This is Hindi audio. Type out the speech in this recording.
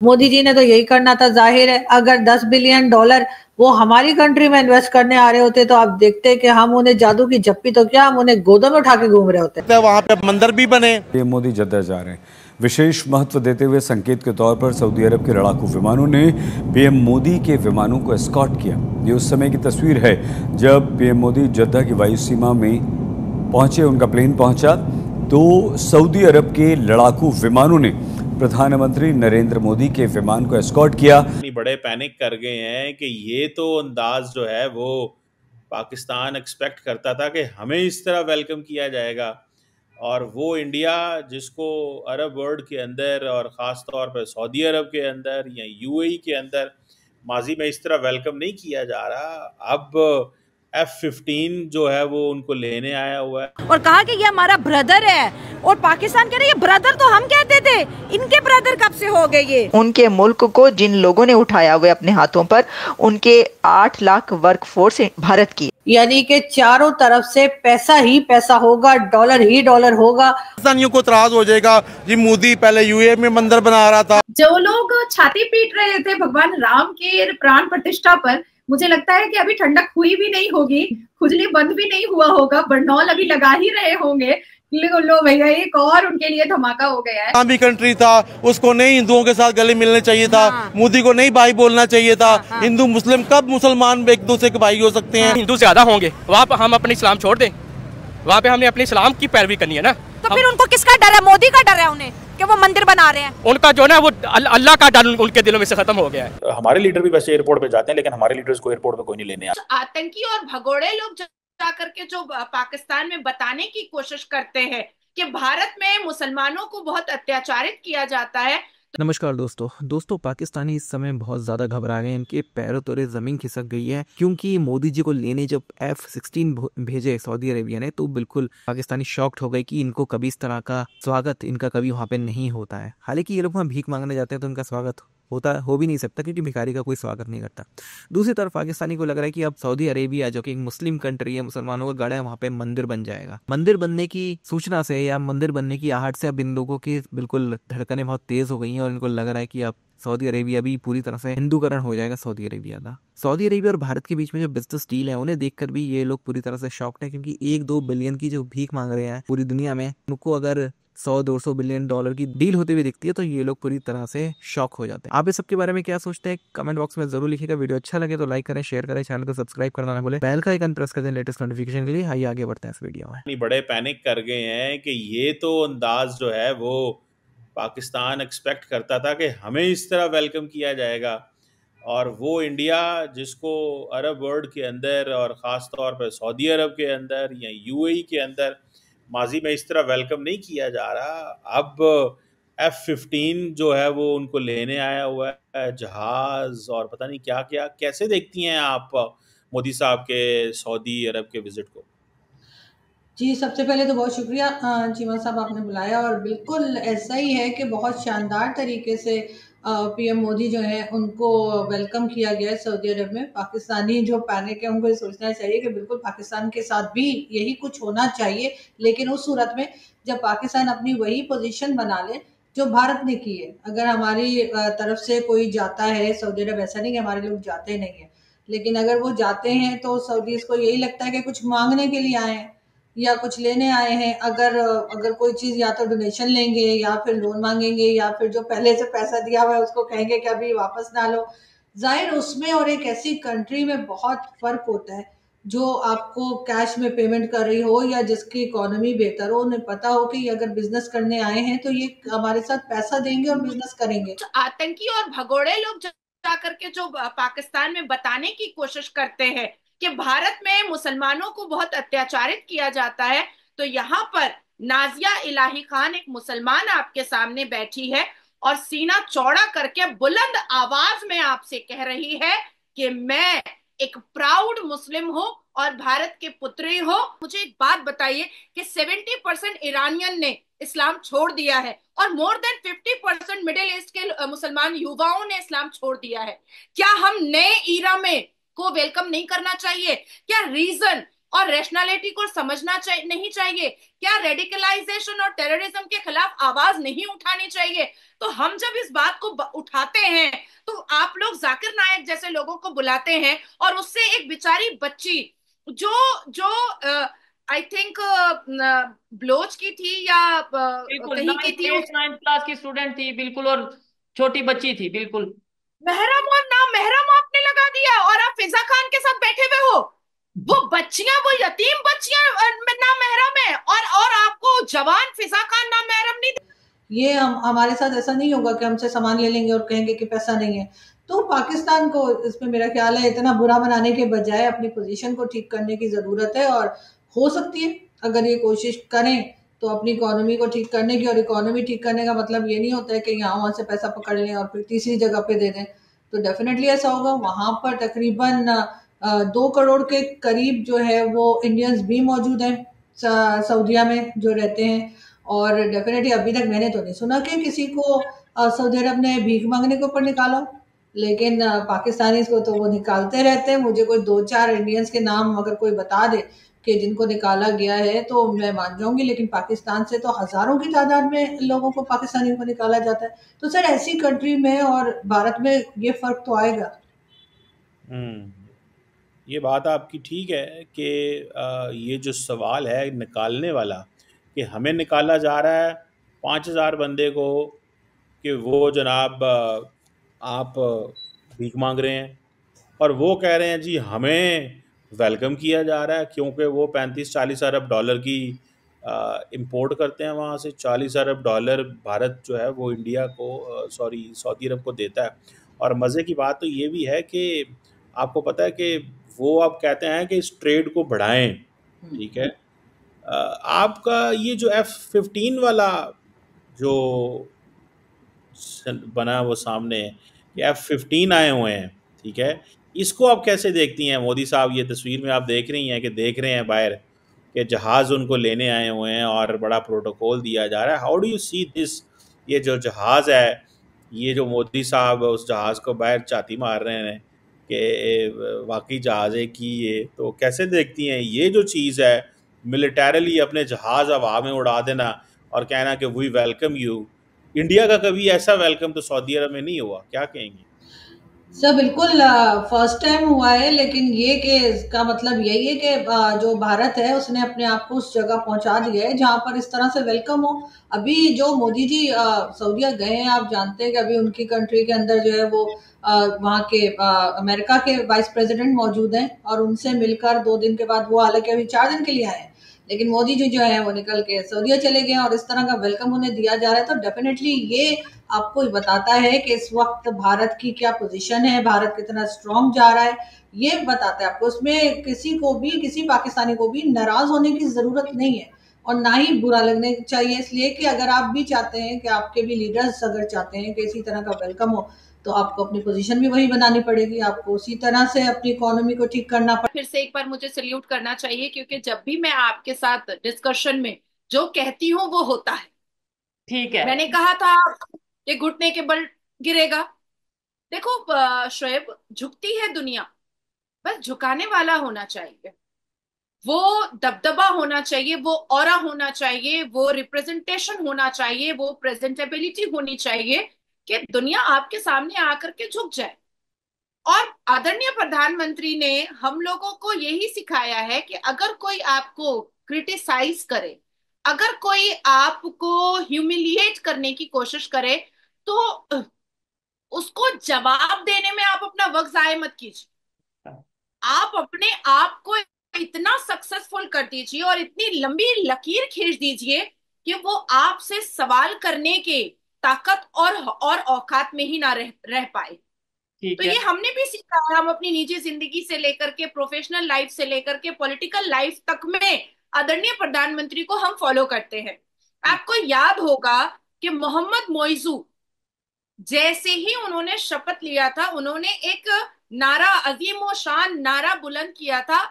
मोदी जी ने तो यही करना था। जाहिर है अगर 10 बिलियन डॉलर वो हमारी कंट्री में इन्वेस्ट करने आ रहे होते तो आप देखते कि हम उन्हें जादू की झप्पी तो क्या, हम उन्हें गोदों में उठा के घूम रहे होते। वहां पे मंदिर भी बने। पीएम मोदी जद्दा जा रहे हैं। विशेष महत्व देते हुए संकेत के तौर पर सऊदी अरब के लड़ाकू विमानों ने पीएम मोदी के विमानों को एस्कॉर्ट किया। ये उस समय की तस्वीर है जब पीएम मोदी जद्दा की वायु सीमा में पहुंचे, उनका प्लेन पहुंचा तो सऊदी अरब के लड़ाकू विमानों ने प्रधानमंत्री नरेंद्र मोदी के विमान को एस्कॉर्ट किया। बड़े पैनिक कर गए हैं कि ये तो अंदाज जो है वो पाकिस्तान एक्सपेक्ट करता था कि हमें इस तरह वेलकम किया जाएगा, और वो इंडिया जिसको अरब वर्ल्ड के अंदर और ख़ास तौर पर सऊदी अरब के अंदर या यूएई के अंदर माजी में इस तरह वेलकम नहीं किया जा रहा, अब F-15 जो है वो उनको लेने आया हुआ है और कहा कि ये हमारा ब्रदर है, और पाकिस्तान कह रहे ये ब्रदर तो हम कहते थे, इनके ब्रदर कब से हो गए ये। उनके मुल्क को जिन लोगों ने उठाया हुए अपने हाथों पर, उनके 8 लाख वर्क फोर्स भारत की, यानी कि चारों तरफ से पैसा ही पैसा होगा, डॉलर ही डॉलर होगा। पाकिस्तानियों को इतराज हो जाएगा जी मोदी पहले यूएई में मंदिर बना रहा था। जो लोग छाती पीट रहे थे भगवान राम के प्राण प्रतिष्ठा पर, मुझे लगता है कि अभी ठंडक हुई भी नहीं होगी, खुजली बंद भी नहीं हुआ होगा, बरनौल अभी लगा ही रहे होंगे। लो भैया एक और उनके लिए धमाका हो गया है। भी कंट्री था, उसको नहीं हिंदुओं के साथ गले मिलने चाहिए था। मोदी को नहीं भाई बोलना चाहिए था। हिंदू मुस्लिम कब मुसलमान एक दूसरे के भाई हो सकते हैं। हिंदू ज्यादा होंगे वहाँ पर, हम अपने इस्लाम छोड़ दें, वहाँ पे हमने अपने इस्लाम की पैरवी करनी है ना। तो फिर उनको किसका डर है? मोदी का डर है उन्हें कि वो मंदिर बना रहे हैं। उनका जो है वो अल्लाह का डर उनके दिलों में से खत्म हो गया है। हमारे लीडर भी वैसे एयरपोर्ट पे जाते हैं, लेकिन हमारे लीडर्स को एयरपोर्ट पे कोई नहीं लेने आता। आतंकी और भगोड़े लोग जा करके जो पाकिस्तान में बताने की कोशिश करते हैं कि भारत में मुसलमानों को बहुत अत्याचारित किया जाता है। नमस्कार दोस्तों पाकिस्तानी इस समय बहुत ज़्यादा घबरा गए हैं। इनके पैरों तले ज़मीन खिसक गई है, क्योंकि मोदी जी को लेने जब F-16 भेजे सऊदी अरेबिया ने, तो बिल्कुल पाकिस्तानी शॉक्ड हो गए कि इनको कभी इस तरह का स्वागत इनका कभी वहाँ पे नहीं होता है। हालांकि ये लोग वहाँ भीख मांगने जाते हैं तो इनका स्वागत हो भी नहीं सकता, क्योंकि भिखारी का कोई स्वागत नहीं करता। दूसरी तरफ पाकिस्तानी को लग रहा है कि अब सऊदी अरेबिया जो कि एक मुस्लिम कंट्री है, मुसलमानों का गढ़ है, वहाँ पे मंदिर बन जाएगा। मंदिर बनने की सूचना से या मंदिर बनने की आहट से अब इन लोगों की बिल्कुल धड़कनें बहुत तेज हो गई हैं, और इनको लग रहा है कि अब सऊदी अरेबिया भी पूरी तरह से हिंदूकरण हो जाएगा सऊदी अरेबिया का। सऊदी अरेबिया और भारत के बीच में जो बिजनेस डील है, उन्हें देखकर भी ये लोग पूरी तरह से शॉक्ड है, क्योंकि 1-2 बिलियन की जो भीख मांग रहे हैं पूरी दुनिया में, उनको अगर 100-200 बिलियन डॉलर की डील होते हुए दिखती है तो ये लोग पूरी तरह से शॉक हो जाते हैं। आप इस सब के बारे में क्या सोचते हैं कमेंट बॉक्स में जरूर लिखिएगा। वीडियो अच्छा लगे तो लाइक करें, शेयर करें, चैनल को सब्सक्राइब करना ना भूलें, बेल का आइकन प्रेस कर दें लेटेस्ट नोटिफिकेशन के लिए। आइए आगे बढ़ते हैं इस वीडियो में। बड़े पैनिक कर गए हैं कि ये तो अंदाज जो है वो पाकिस्तान एक्सपेक्ट करता था कि हमें इस तरह वेलकम किया जाएगा, और वो इंडिया जिसको अरब वर्ल्ड के अंदर और ख़ास तौर पर सऊदी अरब के अंदर या यूएई के अंदर माजी में इस तरह वेलकम नहीं किया जा रहा, अब F-15 जो है वो उनको लेने आया हुआ है, जहाज़ और पता नहीं क्या क्या। कैसे देखती हैं आप मोदी साहब के सऊदी अरब के विजिट को? जी, सबसे पहले तो बहुत शुक्रिया चीमा साहब आपने बुलाया, और बिल्कुल ऐसा ही है कि बहुत शानदार तरीके से पीएम मोदी जो है उनको वेलकम किया गया है सऊदी अरब में। पाकिस्तानी जो पैनिक है उनको ये सोचना चाहिए कि बिल्कुल पाकिस्तान के साथ भी यही कुछ होना चाहिए, लेकिन उस सूरत में जब पाकिस्तान अपनी वही पोजीशन बना ले जो भारत ने की है। अगर हमारी तरफ से कोई जाता है सऊदी अरब, ऐसा नहीं कि हमारे लोग जाते नहीं हैं, लेकिन अगर वो जाते हैं तो सऊदीज़ को यही लगता है कि कुछ मांगने के लिए आए हैं या कुछ लेने आए हैं। अगर कोई चीज़ या तो डोनेशन लेंगे या फिर लोन मांगेंगे, या फिर जो पहले से पैसा दिया हुआ है उसको कहेंगे कि अभी वापस ना लो। जाहिर उसमें और एक ऐसी कंट्री में बहुत फ़र्क होता है जो आपको कैश में पेमेंट कर रही हो या जिसकी इकोनॉमी बेहतर हो। उन्हें पता हो कि अगर बिजनेस करने आए हैं तो ये हमारे साथ पैसा देंगे और बिजनेस करेंगे। आतंकी और भगोड़े लोग जा करके जो पाकिस्तान में बताने की कोशिश करते हैं कि भारत में मुसलमानों को बहुत अत्याचारित किया जाता है, तो यहाँ पर नाजिया इलाही खान एक मुसलमान आपके सामने बैठी है और सीना चौड़ा करके बुलंद आवाज में आपसे कह रही है कि मैं एक प्राउड मुस्लिम हूं और भारत के पुत्री हो। मुझे एक बात बताइए कि 70% ईरानियन ने इस्लाम छोड़ दिया है और मोर देन 50% मिडिल ईस्ट के मुसलमान युवाओं ने इस्लाम छोड़ दिया है। क्या हम नए ईरा में को वेलकम नहीं करना चाहिए? क्या रीजन और रैशनैलिटी को समझना नहीं चाहिए? क्या रेडिकलाइजेशन और टेररिज्म के खिलाफ आवाज नहीं उठानी चाहिए? तो हम जब इस बात को उठाते हैं तो आप लोग जाकिर नायक जैसे लोगों को बुलाते हैं, और उससे एक बेचारी बच्ची जो जो आई थिंक ब्लोच की थी या बिल्कुल कहीं की थी, उस नाइन्थ क्लास की स्टूडेंट थी बिल्कुल, और छोटी बच्ची थी बिल्कुल। महरम और नाम महरम आपने लगा दिया, और आप फिजा खान के साथ बैठे हुए हो। वो बच्चियां, वो यतीम बच्चियां नाम महरम है, और आपको जवान फिजा खान नाम महरम नहीं। ये हमारे साथ ऐसा नहीं होगा कि हमसे सामान ले लेंगे और कहेंगे कि पैसा नहीं है। तो पाकिस्तान को इसमें मेरा ख्याल है इतना बुरा बनाने के बजाय अपनी पोजीशन को ठीक करने की ज़रूरत है, और हो सकती है अगर ये कोशिश करें तो अपनी इकोनॉमी को ठीक करने की। और इकोनॉमी ठीक करने का मतलब ये नहीं होता है कि यहाँ वहाँ से पैसा पकड़ लें और फिर तीसरी जगह पे दे दें। तो डेफिनेटली ऐसा होगा। वहाँ पर तकरीबन 2 करोड़ के करीब जो है वो इंडियंस भी मौजूद हैं सऊदीया में जो रहते हैं। और डेफिनेटली अभी तक मैंने तो नहीं सुना कि किसी को सऊदी अरब ने भीख मांगने के ऊपर निकाला, लेकिन पाकिस्तानी को तो वो निकालते रहते हैं। मुझे कोई 2-4 इंडियंस के नाम अगर कोई बता दे कि जिनको निकाला गया है तो मैं मान जाऊंगी, लेकिन पाकिस्तान से तो हजारों की तादाद में लोगों को, पाकिस्तानियों को निकाला जाता है। तो सर ऐसी कंट्री में और भारत में ये फर्क तो आएगा। ये बात आपकी ठीक है कि ये जो सवाल है निकालने वाला, कि हमें निकाला जा रहा है 5,000 बंदे को कि वो जनाब आप भीख मांग रहे हैं, और वो कह रहे हैं जी हमें वेलकम किया जा रहा है क्योंकि वो 35-40 अरब डॉलर की इंपोर्ट करते हैं वहाँ से। 40 अरब डॉलर भारत जो है वो इंडिया को, सॉरी सऊदी अरब को देता है। और मज़े की बात तो ये भी है कि आपको पता है कि वो आप कहते हैं कि इस ट्रेड को बढ़ाएं, ठीक है। आपका ये जो F-15 वाला जो बना वो सामने कि F-15 आए हुए हैं, ठीक है, इसको आप कैसे देखती हैं मोदी साहब? ये तस्वीर में आप देख रही हैं कि देख रहे हैं बाहर कि जहाज़ उनको लेने आए हुए हैं और बड़ा प्रोटोकॉल दिया जा रहा है। How do you see this? ये जो जहाज़ है, ये जो मोदी साहब उस जहाज़ को बाहर चाती मार रहे हैं कि वाकई जहाज़ है कि ये, तो कैसे देखती हैं ये जो चीज़ है, मिलिटरली अपने जहाज़ हवा में उड़ा देना और कहना कि वी वेलकम यू? इंडिया का कभी ऐसा वेलकम तो सऊदी अरब में नहीं हुआ, क्या कहेंगे? सर बिल्कुल फर्स्ट टाइम हुआ है, लेकिन ये कि इसका मतलब यही है कि जो भारत है उसने अपने आप को उस जगह पहुंचा दिया है जहां पर इस तरह से वेलकम हो। अभी जो मोदी जी सऊदीया गए हैं, आप जानते हैं कि अभी उनकी कंट्री के अंदर जो है वो वहाँ के अमेरिका के वाइस प्रेसिडेंट मौजूद हैं, और उनसे मिलकर 2 दिन के बाद, वो हालांकि अभी 4 दिन के लिए आए हैं, लेकिन मोदी जी जो है वो निकल के सऊदीया चले गए और इस तरह का वेलकम उन्हें दिया जा रहा है। तो डेफिनेटली ये आपको बताता है कि इस वक्त भारत की क्या पोजीशन है, भारत कितना स्ट्रांग जा रहा है, ये बताता है आपको। उसमें किसी को भी, किसी पाकिस्तानी को भी नाराज होने की जरूरत नहीं है और ना ही बुरा लगने चाहिए, इसलिए कि अगर आप भी चाहते हैं कि आपके भी लीडर्स अगर चाहते हैं कि इसी तरह का वेलकम हो, तो आपको अपनी पोजीशन भी वही बनानी पड़ेगी, आपको उसी तरह से अपनी इकोनॉमी को ठीक करना पड़ेगा। फिर से एक बार मुझे सल्यूट करना चाहिए, क्योंकि जब भी मैं आपके साथ डिस्कशन में जो कहती हूँ वो होता है। ठीक है, मैंने कहा था ये घुटने के बल गिरेगा। देखो शोएब, झुकती है दुनिया, बस झुकाने वाला होना चाहिए, वो दबदबा होना चाहिए, वो ऑरा होना चाहिए, वो रिप्रेजेंटेशन होना चाहिए, वो प्रेजेंटेबिलिटी होनी चाहिए कि दुनिया आपके सामने आकर के झुक जाए। और आदरणीय प्रधानमंत्री ने हम लोगों को यही सिखाया है कि अगर कोई आपको क्रिटिसाइज करे, अगर कोई आपको ह्यूमिलिएट करने की कोशिश करे, तो उसको जवाब देने में आप अपना वक्त जाया मत कीजिए। आप अपने आप को इतना सक्सेसफुल कर दीजिए और इतनी लंबी लकीर खींच दीजिए कि वो आपसे सवाल करने के ताकत और औकात में ही ना रह पाए। तो ये हमने भी सीखा है, हम अपनी निजी जिंदगी से लेकर के प्रोफेशनल लाइफ से लेकर के पॉलिटिकल लाइफ तक में आदरणीय प्रधानमंत्री को हम फॉलो करते हैं। आपको याद होगा कि मोहम्मद मोइजू जैसे ही उन्होंने शपथ लिया था, उन्होंने एक नारा, अजीम व शान नारा बुलंद किया था,